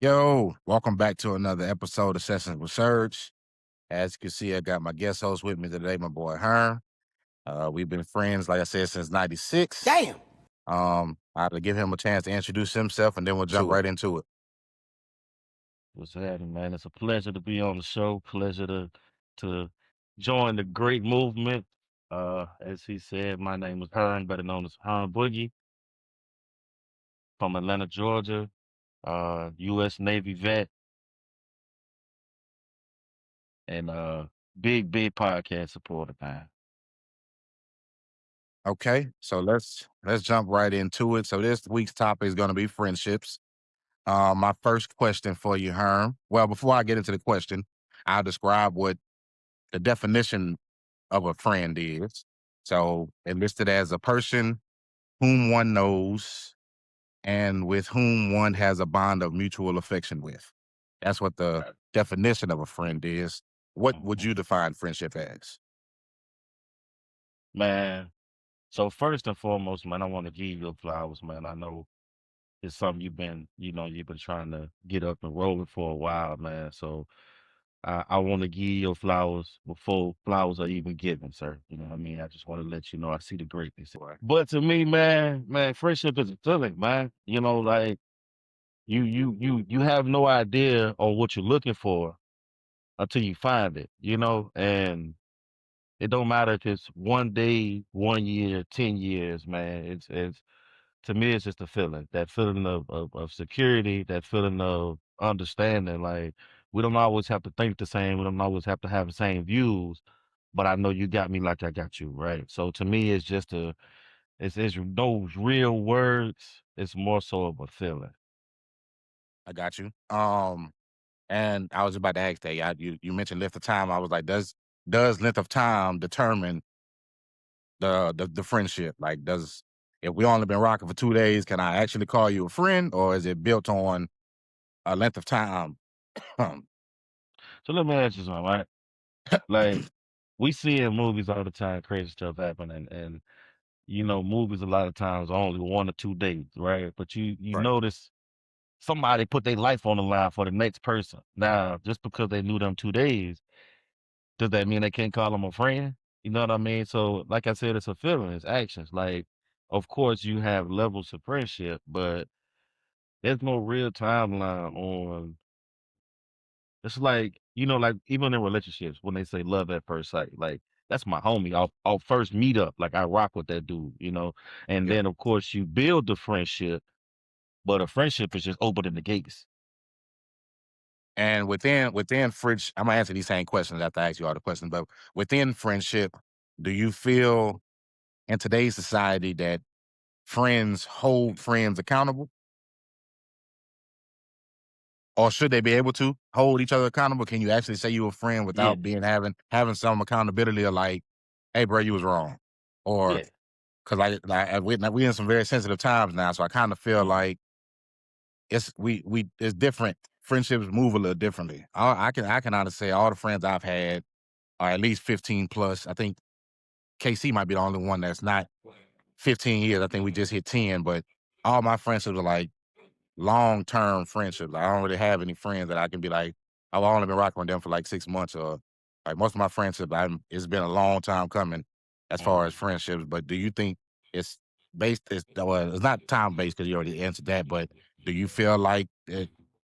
Yo, welcome back to another episode of Sessions with Serge. As you can see, I got my guest host with me today, my boy Herm. We've been friends, like I said, since '96. Damn. I'll give him a chance to introduce himself, and then we'll jump right into it. What's happening, man? It's a pleasure to be on the show. Pleasure to join the great movement. As he said, my name is Hearn, better known as Hearn Boogie, from Atlanta, Georgia. U.S. Navy vet, and big podcast supporter, man. Okay, so let's jump right into it. So this week's topic is going to be friendships. My first question for you, Herm. Well, before I get into the question, I'll describe what the definition of a friend is. So it listed as a person whom one knows and with whom one has a bond of mutual affection with. That's what the Right. definition of a friend is. What would Mhm. you define friendship as? Man, so first and foremost, man, I want to give you your flowers, man. I know it's something you've been trying to get up and rolling for a while, man. So I want to give you your flowers before flowers are even given, sir. You know what I mean? I just want to let you know I see the greatness. Right. But to me, man, friendship is a feeling, man. Like you have no idea on what you're looking for until you find it, and it don't matter if it's 1 day, 1 year, 10 years, man. It's to me, it's just a feeling, that feeling of security, that feeling of understanding. Like, we don't always have to think the same. We don't always have to have the same views, but I know you got me like I got you, right? So to me, it's just it's those real words. It's more so of a feeling. I got you. And I was about to ask that. You mentioned length of time. I was like, does length of time determine the friendship? Like, does if we only been rocking for 2 days, can I actually call you a friend, or is it built on a length of time? So let me ask you something, right? Like, we see in movies all the time crazy stuff happen, and movies a lot of times are only 1 or 2 days, right? But you Right. notice somebody put their life on the line for the next person. Now, just because they knew them 2 days, does that mean they can't call them a friend? You know what I mean? So, like I said, it's a feeling, it's actions. Like, of course, you have levels of friendship, but there's no real timeline on. It's like, like even in relationships, when they say love at first sight, like that's my homie. I'll first meet up, like I rock with that dude. And Yeah. then of course you build the friendship, but a friendship is just opening the gates. And within fridge, I'm gonna answer these same questions after I ask you all the questions. But within friendship, do you feel in today's society that friends hold friends accountable, or should they be able to hold each other accountable? Can you actually say you a friend Yeah, without being having some accountability of like, hey, bro, you was wrong, or yeah. because we in some very sensitive times now, so I kind of feel Mhm. like it's different. Friendships move a little differently. I can honestly say all the friends I've had are at least 15 plus. I think KC might be the only one that's not 15 years. I think we just hit 10, but all my friendships are like long term friendships. I don't really have any friends that I can be like, I've only been rocking with them for like 6 months, or like most of my friendships, it's been a long time coming as far as Mhm. friendships. But do you think it's it's not time based because you already answered that, but do you feel like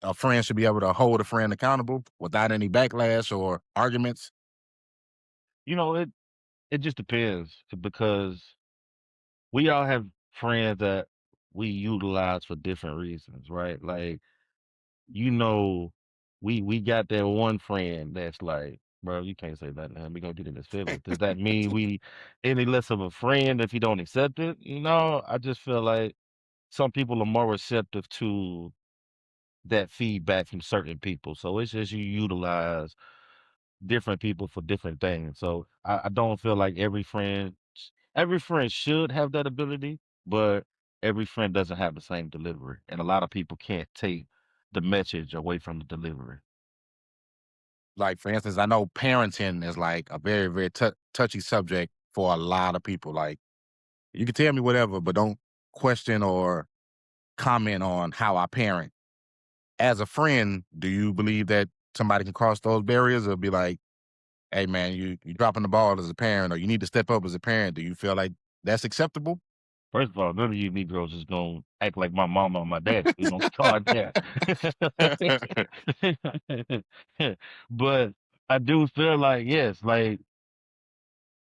a friend should be able to hold a friend accountable without any backlash or arguments? It just depends because we all have friends that we utilize for different reasons, right? Like, you know, we got that one friend that's like, bro, you can't say that, man. We gonna get in his feelings. Does that mean we any less of a friend if you don't accept it? I just feel like some people are more receptive to that feedback from certain people. So it's just you utilize different people for different things. So I don't feel like every friend should have that ability, but every friend doesn't have the same delivery. And a lot of people can't take the message away from the delivery. Like, for instance, I know parenting is like a very, very touchy subject for a lot of people. Like, you can tell me whatever, but don't question or comment on how I parent. as a friend, do you believe that somebody can cross those barriers or be like, hey man, you dropping the ball as a parent or you need to step up as a parent? Do you feel like that's acceptable? First of all, none of you Negroes is gonna act like my mama or my daddy. We gonna start there. But I do feel like, yes, like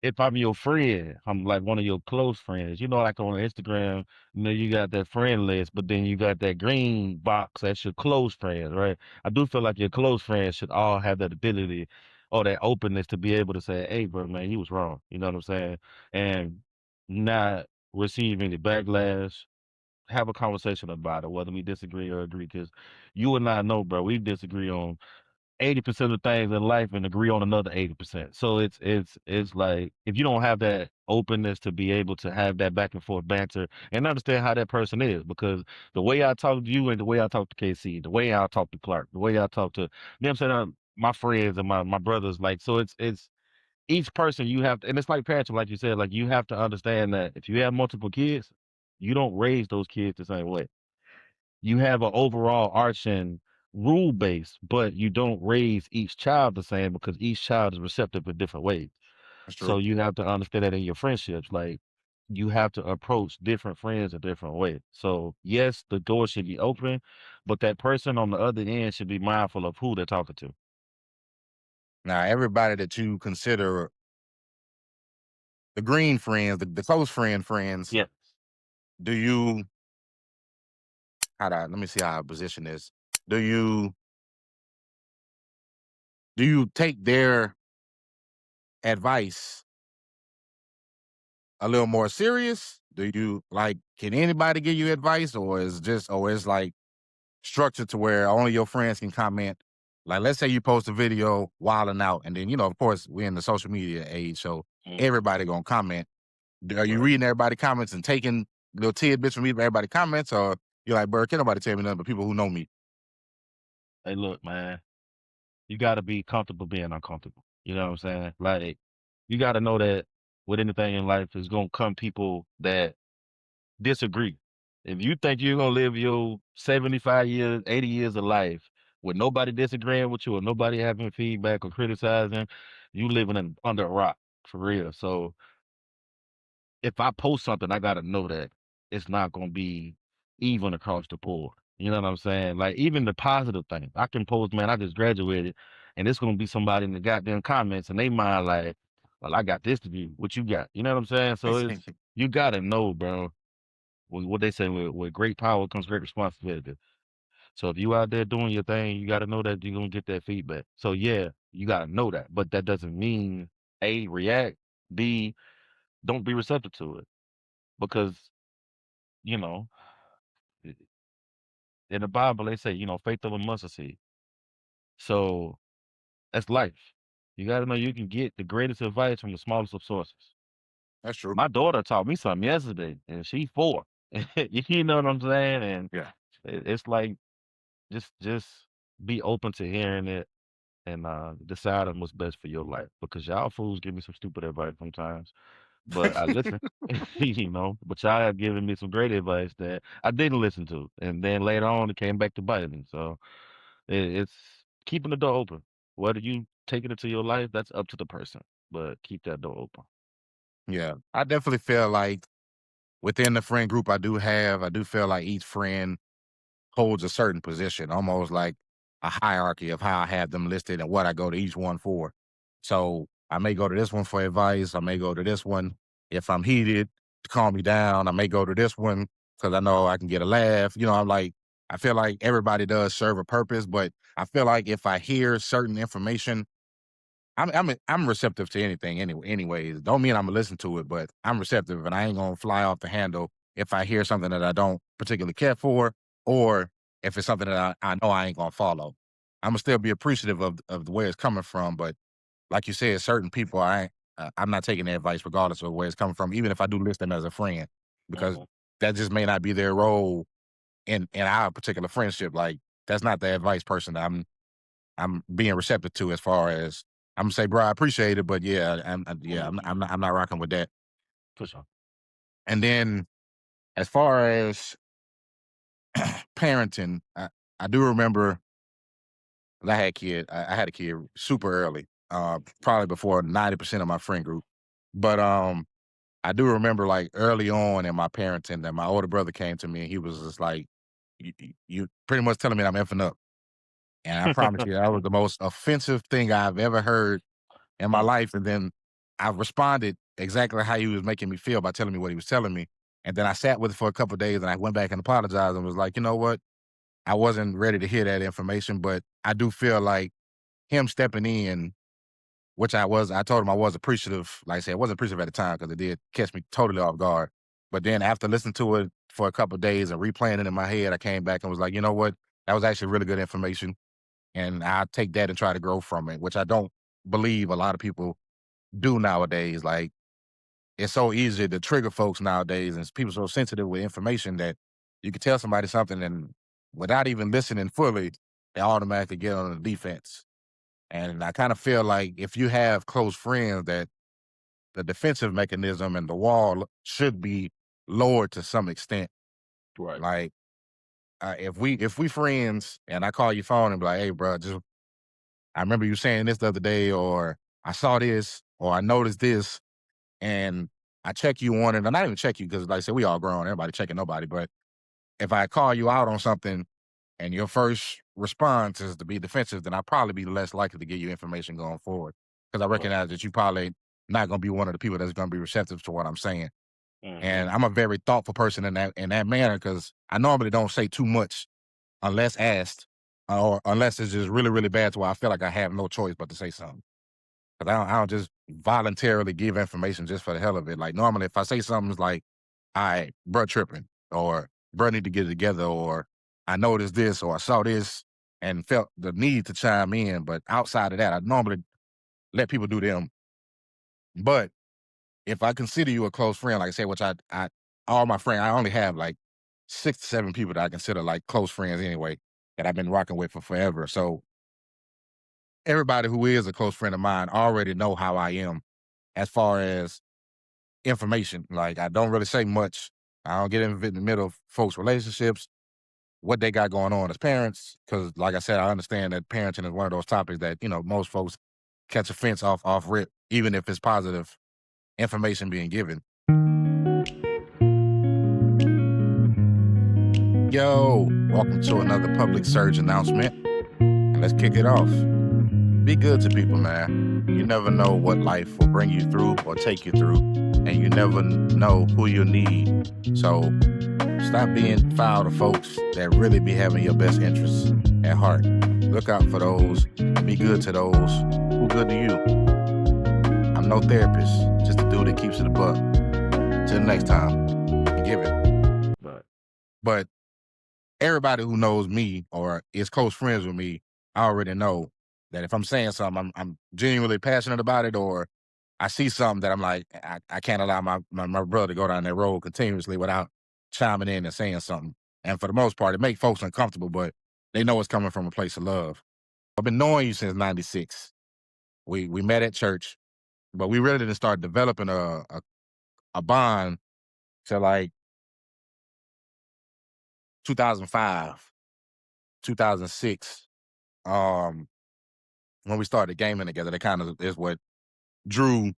if I'm your friend, I'm like one of your close friends. You know, like on Instagram, you got that friend list, but then you got that green box that's your close friends, right? I do feel like your close friends should all have that ability or that openness to be able to say, hey, bro, man, you was wrong. You know what I'm saying? And not receive any backlash, have a conversation about it, whether we disagree or agree, because you and I know, bro, we disagree on 80% of things in life and agree on another 80%. So it's like if you don't have that openness to be able to have that back and forth banter and understand how that person is, because the way I talk to you and the way I talk to KC, the way I talk to Clark, the way I talk to, you know what I'm saying, my friends and my brothers, like, so it's each person you have to, and it's like parenting, like you said, like you have to understand that if you have multiple kids, you don't raise those kids the same way. You have an overall arching rule base, but you don't raise each child the same because each child is receptive in different ways. That's So true. you have to understand that in your friendships, like you have to approach different friends a different way. So yes, the door should be open, but that person on the other end should be mindful of who they're talking to. Now, everybody that you consider the green friends, the close friends, Yes. do you let me see how I position this. Do you do you take their advice a little more serious? Do you like can anybody give you advice or is just or is like structured to where only your friends can comment? Like let's say you post a video wilding out and then of course we're in the social media age, so Mm, everybody gonna comment. Are you right. reading everybody comments and taking little tidbits from everybody comments or you're like, bro, can't nobody tell me nothing but people who know me? Hey, look, man, you got to be comfortable being uncomfortable. You know what I'm saying? Like, you got to know that with anything in life, there's gonna come people that disagree. If you think you're gonna live your 75 years, 80 years of life with nobody disagreeing with you or nobody having feedback or criticizing, you living under a rock for real. So if I post something, I gotta know that it's not gonna be even across the board. You know what I'm saying? Like even the positive things. I can post, man, I just graduated, and it's gonna be somebody in the goddamn comments and they mind like, well, I got this to do. What you got? You know what I'm saying? So it's you gotta know, bro. What they say with great power comes great responsibility. So if you out there doing your thing, you gotta know that you're gonna get that feedback. So yeah, you gotta know that. But that doesn't mean A, react, B, don't be receptive to it. Because you know, i- in the Bible they say, faith of a mustard seed. So that's life. You got to know you can get the greatest advice from the smallest of sources. That's true. My daughter taught me something yesterday, and she's 4. You know what I'm saying? And Yeah. it's like just be open to hearing it and decide on what's best for your life. Because y'all fools give me some stupid advice sometimes. But I listen, but y'all have given me some great advice that I didn't listen to. And then later on, it came back to bite me. So it's keeping the door open. Whether you take it into your life, that's up to the person. But keep that door open. Yeah. I definitely feel like within the friend group I do feel like each friend holds a certain position, almost like a hierarchy of how I have them listed and what I go to each one for. So I may go to this one for advice. I may go to this one if I'm heated to calm me down. I may go to this one because I know I can get a laugh. I'm like, I feel like everybody does serve a purpose, but I feel like if I hear certain information I'm receptive to anything anyways. Don't mean Imma listen to it, but I'm receptive and I ain't gonna fly off the handle if I hear something that I don't particularly care for, or if it's something that I know I ain't gonna follow. Imma still be appreciative of the where it's coming from, but like you said, certain people I'm not taking their advice regardless of where it's coming from, even if I do list them as a friend, because Mhm. that just may not be their role in our particular friendship. Like, that's not the advice person that I'm being receptive to as far as I'm gonna say, bro, I appreciate it, but yeah, Mhm. I'm not rocking with that. For sure. And then as far as parenting, I do remember I had a kid super early, probably before 90% of my friend group. But I do remember like early on in my parenting that my older brother came to me and he was just like, you pretty much telling me I'm effing up. And I promise you, that was the most offensive thing I've ever heard in my Mm, life. And then I responded exactly how he was making me feel by telling me what he was telling me. And then I sat with it for a couple of days and I went back and apologized and was like, you know what? I wasn't ready to hear that information, but I do feel like him stepping in, which I told him I was appreciative. Like I said, I wasn't appreciative at the time because it did catch me totally off guard. But then after listening to it for a couple of days and replaying it in my head, I came back and was like, you know what? That was actually really good information. And I take that and try to grow from it, which I don't believe a lot of people do nowadays. Like it's so easy to trigger folks nowadays, and people so sensitive with information that you can tell somebody something and without even listening fully, they automatically get on the defense. And I kind of feel like if you have close friends, that the defensive mechanism and the wall should be lowered to some extent. right. Like if we friends and I call your phone and be like, hey, bro, just I remember you saying this the other day, or I saw this, or I noticed this, and I check you on it, and not even check you because, like I said, we all grown, everybody checking nobody. But if I call you out on something and your first response is to be defensive, then I'll probably be less likely to give you information going forward because I Right. recognize that you probably not going to be one of the people that's going to be receptive to what I'm saying. Mm-hmm. And I'm a very thoughtful person in that manner because I normally don't say too much unless asked, or unless it's just really really bad to where I feel like I have no choice but to say something. Because I don't just voluntarily give information just for the hell of it. Like normally, if I say something, it's like, "All right, bruh tripping," or "Bruh need to get it together," or "I noticed this," or "I saw this," and felt the need to chime in. But outside of that, I normally let people do them. But if I consider you a close friend, like I said, which I all my friends, I only have like 6 to 7 people that I consider like close friends anyway, that I've been rocking with for forever. So everybody who is a close friend of mine already know how I am as far as information. Like I don't really say much. I don't get in the middle of folks' relationships, what they got going on as parents, because like I said, I understand that parenting is one of those topics that most folks catch offense off rip, even if it's positive information being given. Yo, welcome to another public surge announcement. And let's kick it off. Be good to people, man. You never know what life will bring you through or take you through, and you never know who you need. So stop being foul to folks that really be having your best interests at heart. Look out for those. Be good to those who good to you. I'm no therapist, just a dude that keeps it a buck. Till next time, give it. But But everybody who knows me or is close friends with me, I already know that if I'm saying something, I'm genuinely passionate about it, or I see something that I'm like, I can't allow my brother to go down that road continuously without chiming in and saying something. And for the most part, it makes folks uncomfortable, but they know it's coming from a place of love. I've been knowing you since '96. We met at church, but we really didn't start developing a bond till like 2005, 2006. Um, when we started gaming together, that kind of is what drew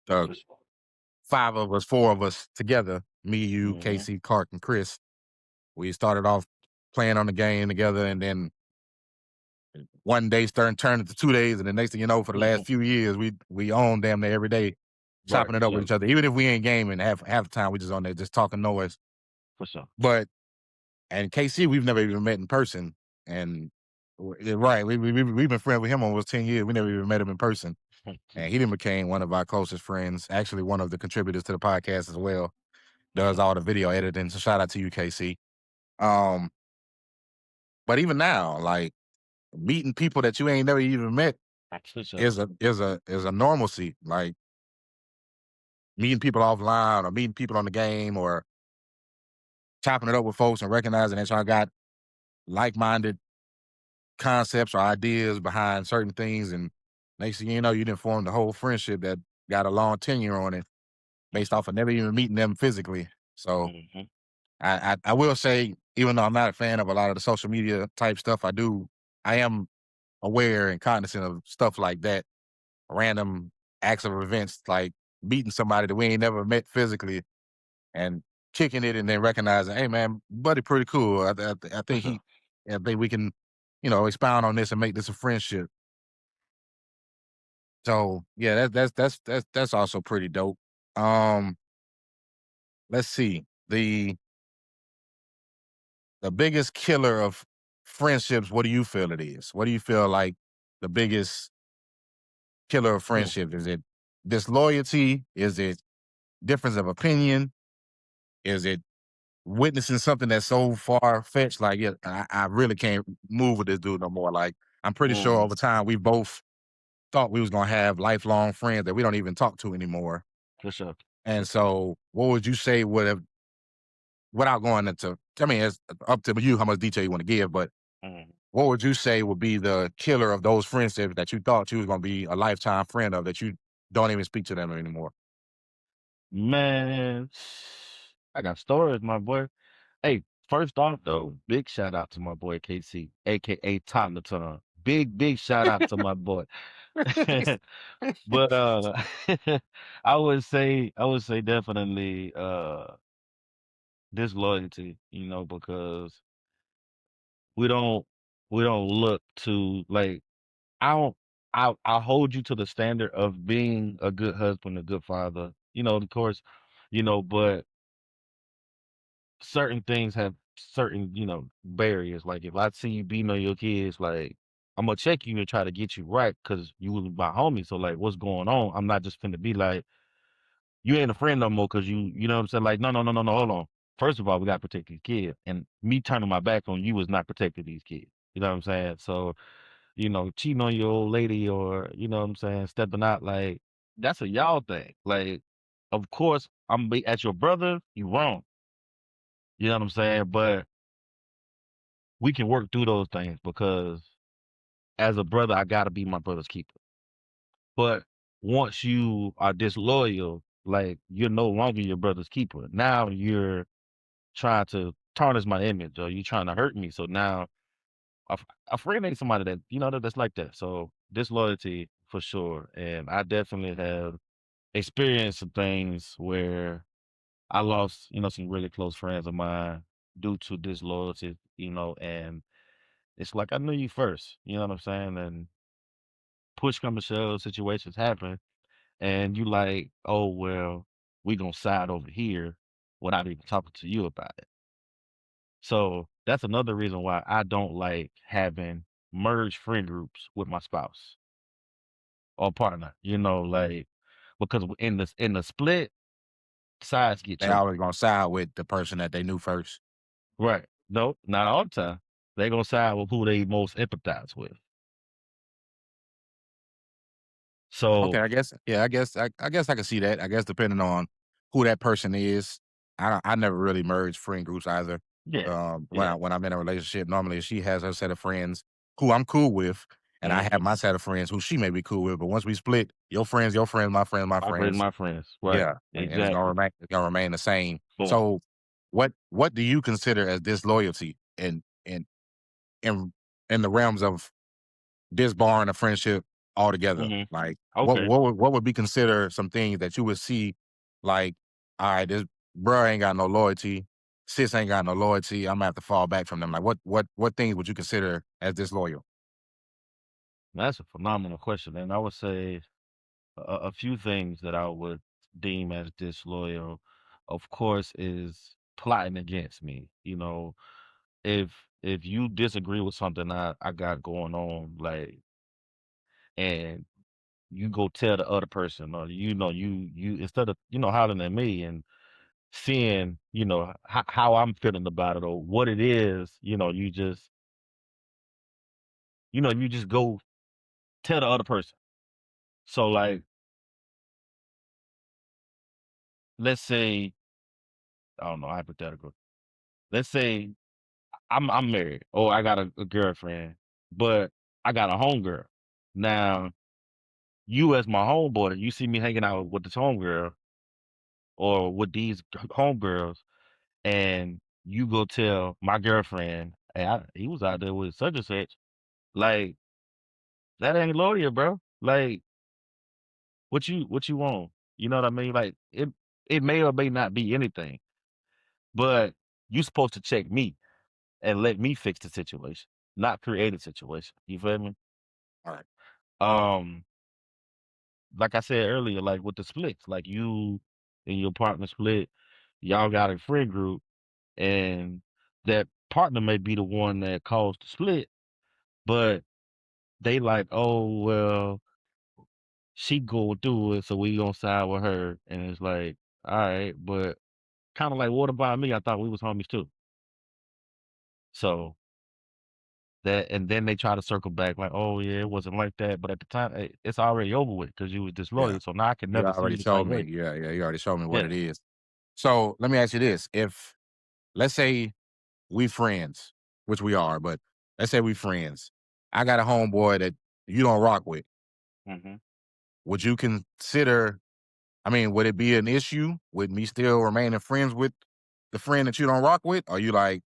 the just, five of us, four of us together. Me, you, mm-hmm. Casey, Clark, and Chris. We started off playing on the game together, and then one day turned into 2 days, and the next thing you know, for the last few years, we own damn near every day, Right. chopping it up with each other. Even if we ain't gaming, half the time we just on there just talking noise. For sure. But and KC, we've never even met in person, and right, we've been friends with him almost 10 years. We never even met him in person. And he then became one of our closest friends, actually one of the contributors to the podcast as well, does all the video editing. So shout out to you, KC. Um, but even now, like meeting people that you ain't never even met For sure. is a normalcy. Like meeting people offline or meeting people on the game or chopping it up with folks and recognizing that y'all got like-minded concepts or ideas behind certain things. And next thing you know, you didn't form the whole friendship that got a long tenure on it based off of never even meeting them physically. So Mm-hmm. I will say even though I'm not a fan of a lot of the social media type stuff I am aware and cognizant of stuff like that, random acts of events like meeting somebody that we ain't never met physically and kicking it and then recognizing, hey man, buddy, pretty cool. I For think sure. I think we can, expound on this and make this a friendship. So yeah, that's also pretty dope. Um, let's see. The biggest killer of friendships, what do you feel it is? What do you feel like the biggest killer of Mm. friendship? Is it disloyalty? Is it difference of opinion? Is it witnessing something that's so far fetched? Like, yeah, I really can't move with this dude no more. Like, I'm pretty sure Mhm. over time we both thought we was gonna have lifelong friends that we don't even talk to anymore. For sure. And so, what would you say would have, without going into, I mean, it's up to you how much detail you want to give, but Mhm. what would you say would be the killer of those friendships that you thought you was gonna be a lifetime friend of that you don't even speak to them anymore? Man, I got stories, my boy. Hey, first off though, big shout out to my boy KC, aka Tom the Ton. Big shout out to my boy. But I would say definitely disloyalty, because we don't we don't look to like I don't I hold you to the standard of being a good husband, a good father, of course, but certain things have certain, barriers. Like if I see you beating on your kids, like I'm gonna check you and try to get you right because you was my homie. So like, what's going on? I'm not just finna be like, you ain't a friend no more because you know what I'm saying? Like, no, no, no, no, no, hold on. First of all, we gotta protect these kids, and me turning my back on you is not protecting these kids. You know what I'm saying? So, cheating on your old lady or you know what I'm saying, stepping out like that's a y'all thing. Like, of course, I'm be at your brother. You wrong. You know what I'm saying? But we can work through those things because as a brother, I gotta be my brother's keeper. But once you are disloyal, like you're no longer your brother's keeper. Now you're trying to tarnish my image or you trying to hurt me. So now a friend ain't somebody that that's like that. So disloyalty for sure. And I definitely have experienced some things where I lost, some really close friends of mine due to disloyalty, and it's like I knew you first, you know what I'm saying? And push come to shove, situations happen, and you like, oh well, we gonna side over here without even talking to you about it. So that's another reason why I don't like having merged friend groups with my spouse or partner. Like because in the split, sides get They chosen. always gonna side with the person that they knew first. Right. No, not all the time. They gonna side with who they most empathize with. Okay, So I guess I can see that. I guess depending on who that person is, I never really merge friend groups either. yeah, When yeah. I'm in a relationship, normally she has her set of friends who I'm cool with, and I have Mhm. my set of friends who she may be cool with. But once we split, your friends, my friends, my My friends, friends. my friends. Right. Yeah, and Exactly. it's gonna remain the same. Boom. So, what do you consider as disloyalty in in the realms of disbarring a friendship altogether? Mhm. Like, Okay. what would be considered some things that you would see, like, all right, this bruh ain't got no loyalty, sis ain't got no loyalty. I'm gonna have to fall back from them. Like, what things would you consider as disloyal? That's a phenomenal question, and I would say a few things that I would deem as disloyal, of course, is plotting against me. If you disagree with something I got going on, like, and you go tell the other person, or you instead of hollering at me and seeing how I'm feeling about it or what it is, you just go tell the other person. So like, let's say, I don't know, hypothetical. Let's say I'm married or I got a girlfriend, but I got a homegirl. Now, you as my homeboy, you see me hanging out with this homegirl or with these homegirls, and you go tell my girlfriend, hey, he was out there with such and such. Like, that ain't loyal, bro. Like, what you want? You know what I mean? Like, it may or may not be anything, but you supposed to check me and let me fix the situation, not create a situation. You feel me? All right. Um, like I said earlier, like with the splits, like you and your partner split, y'all got a friend group, and that partner may be the one that caused the split, but they like, oh well, she go through it, so we gonna side with her, and it's like, all right, but kind of like, what about me? I thought we was homies too. So that, and then they try to circle back, like, oh yeah, it wasn't like that, but at the time, it's already over with because you was Yeah. disloyal. So now I can You never see already you the showed same me. way. Yeah, yeah. You already showed me what Yeah. it is. So let me ask you this: if let's say we friends, which we are, but let's say we friends. I got a homeboy that you don't rock with. Hmm. Would you consider? I mean, would it be an issue with me still remaining friends with the friend that you don't rock with? Or you like,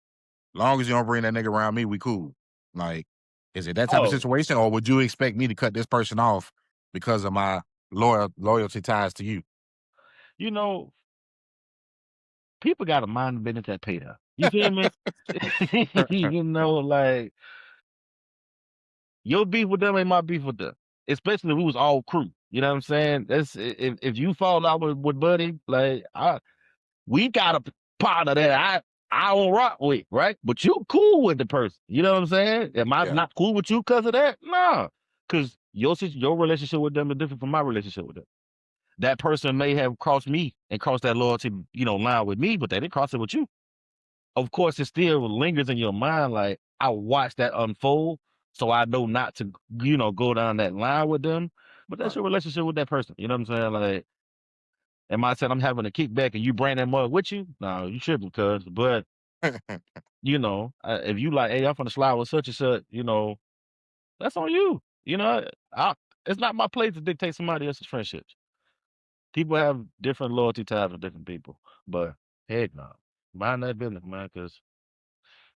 long as you don't bring that nigga around me, we cool? Like, is it that type of Oh, situation, or would you expect me to cut this person off because of my loyalty ties to you? you know, people got to mind the business that pay them. You feel me? You know, like your beef with them ain't my beef with them. Especially if we was all crew. You know what I'm saying? That's if you fall out with Buddy, like we got a partner that I don't rock with, right? But you cool with the person. You know what I'm saying? Am I Yeah, not cool with you because of that? Nah. Because your relationship with them is different from my relationship with them. That person may have crossed me and crossed that loyalty, line with me, but they didn't cross it with you. Of course, it still lingers in your mind. Like I watched that unfold, so I know not to, go down that line with them. But that's right. your relationship with that person. You know what I'm saying? Like, am I saying I'm having a kickback and you bring that mug with you? No, you shouldn't, cuz. But if you like, hey, I'm gonna slide with such and such, that's on you. It's not my place to dictate somebody else's friendships. People have different loyalty ties with different people, but heck no, mind that business, man, because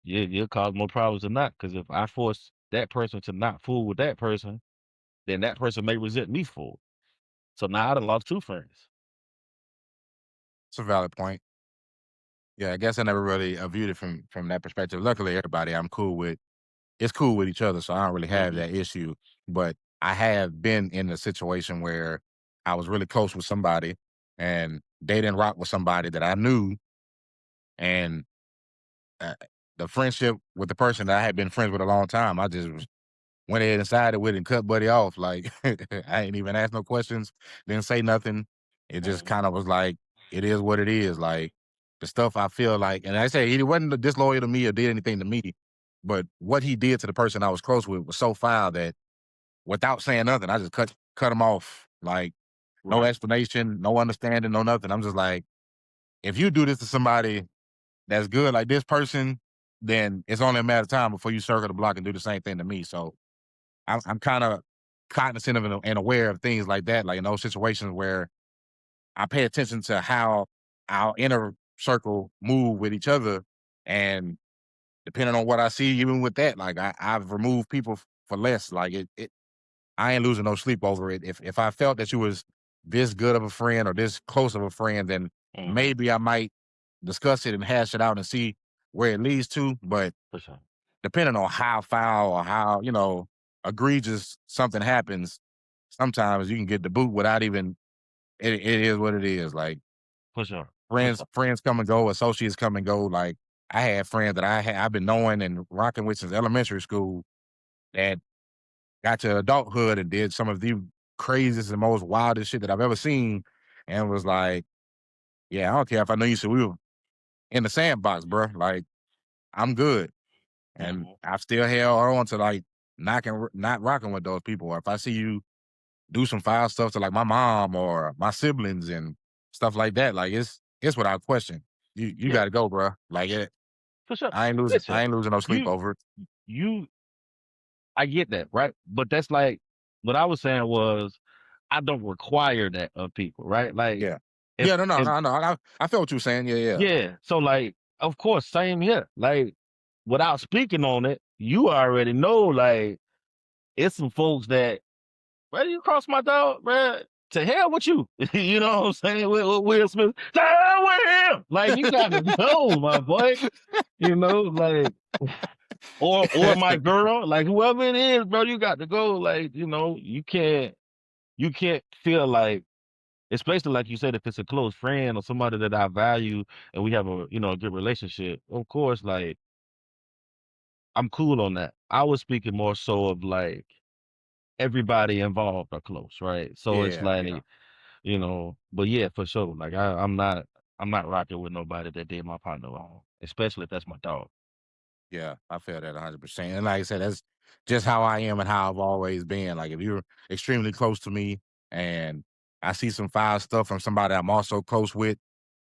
you'll cause more problems than not. Because if I force that person to not fool with that person, then that person may resent me for it. So now I done lost two friends. It's a valid point. Yeah, I guess I never really viewed it from that perspective. Luckily, everybody I'm cool with is cool with each other, so I don't really have Hmm. that issue. But I have been in a situation where I was really close with somebody, and they didn't rock with somebody that I knew, and uh, the friendship with the person that I had been friends with a long time, I just went ahead and sided with it and cut Buddy off. Like I ain't even ask no questions, didn't say nothing. It just Hmm. kind of was like, it is what it is. Like the stuff I feel like, and I say he wasn't disloyal to me or did anything to me, but what he did to the person I was close with was so foul that without saying nothing, I just cut him off. Like no Right. explanation, no understanding, no nothing. I'm just like, if you do this to somebody that's good like this person, then it's only a matter of time before you circle the block and do the same thing to me. So I'm kind of cognizant of and aware of things like that, like in those situations where I pay attention to how our inner circle move with each other, and depending on what I see, even with that, like I've removed people for less. Like I ain't losing no sleep over it. If I felt that you was this good of a friend or this close of a friend, then Hmm. maybe I might discuss it and hash it out and see where it leads to. But For sure. depending on how foul or how, egregious something happens, sometimes you can get the boot without even it is what it is. Like For sure. For friends sure. friends come and go, associates come and go. Like I had friends that I've been knowing and rocking with since elementary school that got to adulthood and did some of the craziest and most wildest shit that I've ever seen, and was like, yeah, I don't care if I know you, so we were in the sandbox, bro. Like I'm good. And Hmm. I've still held on to like not rocking with those people. Or if I see you do some foul stuff to like my mom or my siblings and stuff like that, like it's without question. You Yeah. got to go, bro. Like For sure. I Listen, ain't losing no sleep you over it. you I get that, right? But that's like what I was saying was I don't require that of people, right? Like Yeah, if yeah, no, no, if no, no. I felt what you were saying. Yeah, yeah, yeah, so like of course, same here. Like, without speaking on it, you already know, like, it's some folks that, "Brother, you cross my dog, bruh, to hell with you." You know what I'm saying? With Will Smith, "To hell with him!" Like, you gotta know, my boy. You know, like, or my girl, like, whoever it is, bro, you got to go. Like, you can't feel like, especially like you said, if it's a close friend or somebody that I value and we have a good relationship, of course, like, I'm cool on that. I was speaking more so of like everybody involved are close, right? So it's Yeah, yeah. like, but yeah, for sure. Like, I'm not rocking with nobody that did my partner wrong, especially if that's my dog. Yeah, I feel that 100%. And like I said, that's just how I am and how I've always been. Like if you're extremely close to me and I see some foul stuff from somebody I'm also close with,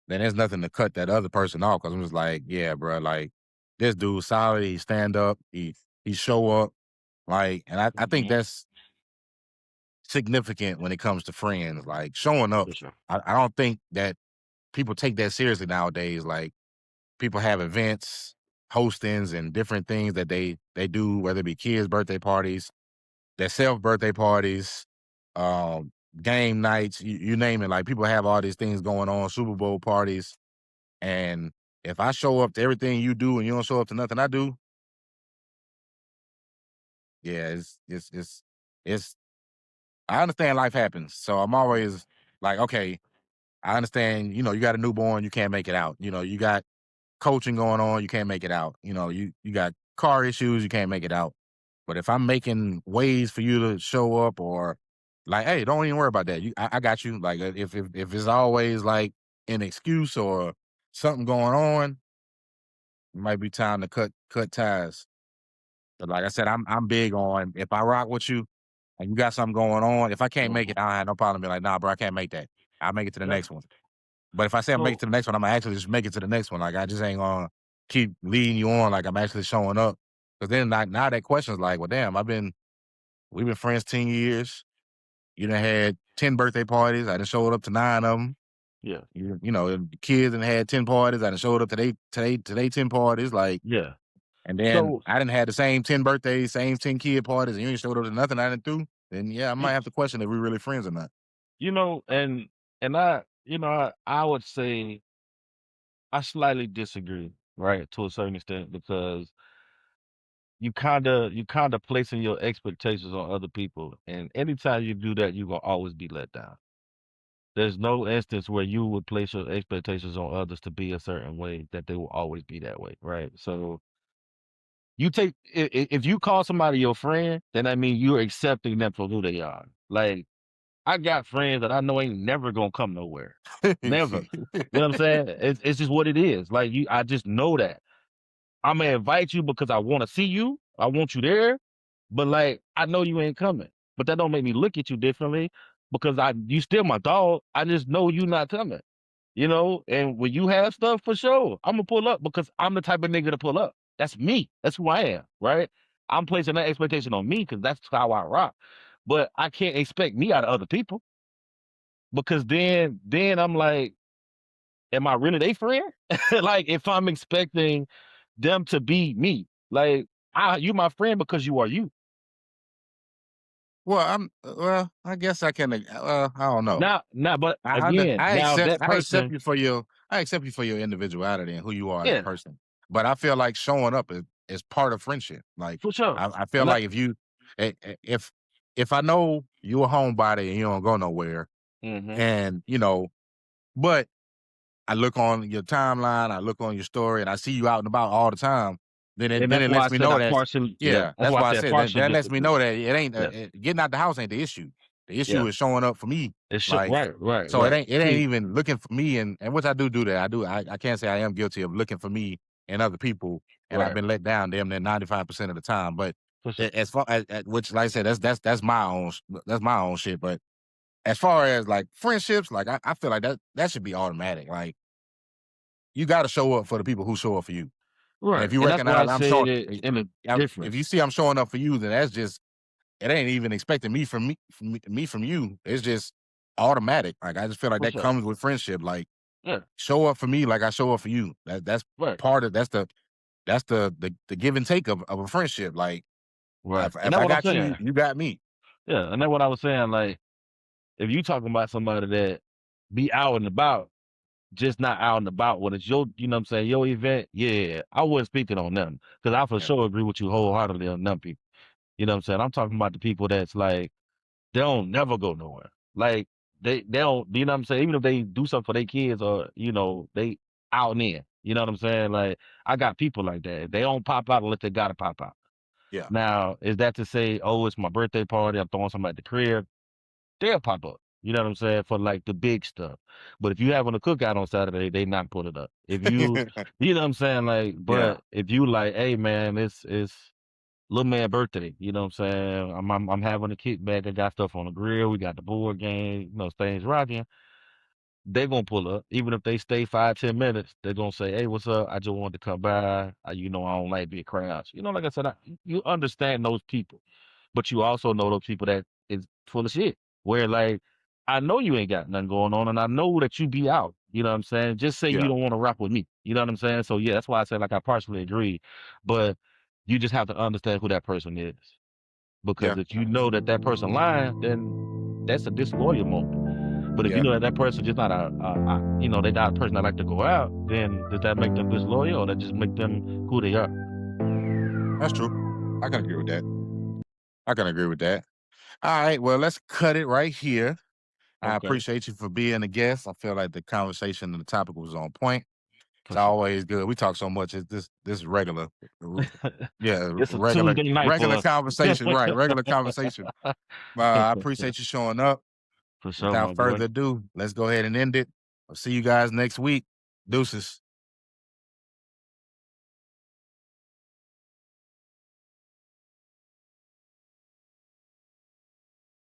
then there's nothing to cut that other person off because I'm just like, yeah, bro, like this dude solid. He stand up. He show up. Like, and I think Mhm. that's significant when it comes to friends. Like showing up. For sure. I don't think that people take that seriously nowadays. Like people have events, hostings, and different things that they do, whether it be kids' birthday parties, their self birthday parties, um, game nights, you name it. Like people have all these things going on, Super Bowl parties, and if I show up to everything you do and you don't show up to nothing I do, yeah, it's. I understand life happens, so I'm always like, okay, I understand. You got a newborn, you can't make it out. You got coaching going on, you can't make it out. You got car issues, you can't make it out. But if I'm making ways for you to show up or like, hey, don't even worry about that. I got you. Like if it's always like an excuse or something going on, it might be time to cut ties. But like I said, I'm big on if I rock with you and you got something going on, if I can't make it, Mhm. I have no problem being like, nah, bro, I can't make that. I'll make it to the Yeah. next one. But if I say I'm make it So, to the next one, Imma actually just make it to the next one. Like, I just ain't gonna keep leading you on like I'm actually showing up. Because then now that question's like, "Well, damn, we've been friends 10 years. You done had 10 birthday parties. I done showed up to 9 of them. yeah, The kids done had 10 parties. I done showed up to they 10 parties, like, yeah. and then So, I done had the same 10 birthdays, same 10 kid parties, and you ain't showed up to nothing I done do, then, yeah, I y- might have to question if we really friends or not." and I would say I slightly disagree, right, to a certain extent, because you kinda placing your expectations on other people, and anytime you do that, you gonna always be let down. There's no instance where you would place your expectations on others to be a certain way that they will always be that way, right? So, if you call somebody your friend, then that means you're accepting them for who they are. Like, I got friends that I know ain't never gonna come nowhere. Never. You know what I'm saying? It's just what it is. Like, I just know that. Imma invite you because I wanna see you. I want you there, but, like, I know you ain't coming. But that don't make me look at you differently because you still my dog. I just know you not coming, And when you have stuff, for sure, Imma pull up because I'm the type of nigga to pull up. That's me. That's who I am, right? I'm placing that expectation on me because that's how I rock. But I can't expect me out of other people because then I'm like, am I really their friend? Like, if I'm expecting them to be me. Like, you my friend because you are you. Well, I guess I can, I don't know. Now, but again, I now accept that person, I accept you for your individuality and who you are as a yeah, person. But I feel like showing up is part of friendship. Like for sure. I feel And that, like if I know you a homebody and you don't go nowhere, hmm and but I look on your timeline, I look on your story, and I see you out and about all the time, then it and then that's it why I lets me said know I that partially, yeah, yeah, that's that's why I why I said said that partial that lets me disagree. know that it ain't Yeah, getting out the house ain't the issue. The issue yeah. is showing up for me. Like Right, right, so right. it ain't See, even looking for me and which I do that. I can't say I am guilty of looking for me and other people and I've right, been let down damn near 95% of the time. But for sure. as far as which like I said, that's my own that's my own shit. But as far as like friendships, like I feel like that should be automatic. Like you gotta show up for the people who show up for you. And if Right, you and that's why I recognize I'm said showing it in a if you difference. see I'm showing up for you, then that's just it ain't even expecting me from you. It's just automatic. Like I just feel like For that sure. comes with friendship. Like Yeah, Show up for me like I show up for you. That's right, part of that's the give and take of a friendship. Like right, and if that's I what I'm got saying. you, you got me. Yeah, and that's what I was saying. Like, if you talking about somebody that be out and about, just not out and about when it's your, you know what I'm saying, your event, yeah, I wasn't speaking on them because I for Yeah. sure agree with you wholeheartedly on them people. You know what I'm saying? I'm talking about the people that's like they don't never go nowhere. Like they don't, you know what I'm saying? Even if they do something for their kids or they out and in. You know what I'm saying? Like I got people like that. They don't pop out unless they gotta pop out. Yeah. Now, is that to say, oh, it's my birthday party, I'm throwing something at the crib? They'll pop up. You know what I'm saying? For like the big stuff. But if you having a cookout on Saturday, they not put it up. If you you know what I'm saying? Like, Yeah. but if you like, hey man, it's little man birthday, you know what I'm saying? I'm having a kickback, I got stuff on the grill, we got the board game, things rocking. They gonna pull up. Even if they stay 5, 10 minutes, they're gonna say, hey, what's up? I just wanted to come by. I don't like big crowds. Like I said, you understand those people. But you also know those people that is full of shit. Where like, I know you ain't got nothing going on, and I know that you be out. You know what I'm saying? Just say you Yeah. don't want to rock with me. You know what I'm saying? So yeah, that's why I say like I partially agree, but you just have to understand who that person is. Because Yeah. if you know that that person lying, then that's a disloyal moment. But if you Yeah. know that that person just not they not a person that like to go out, then does that make them disloyal, or that just make them who they are? That's true. I can agree with that. I can agree with that. All right. Well, let's cut it right here. I Okay, appreciate you for being a guest. I feel like the conversation and the topic was on point. It's for sure. always good. We talk so much. It's this regular, yeah, It's a regular Tuesday night regular for us. conversation, right? Regular conversation. I appreciate you showing up. For sure, Without my boy. further ado, let's go ahead and end it. I'll see you guys next week. Deuces.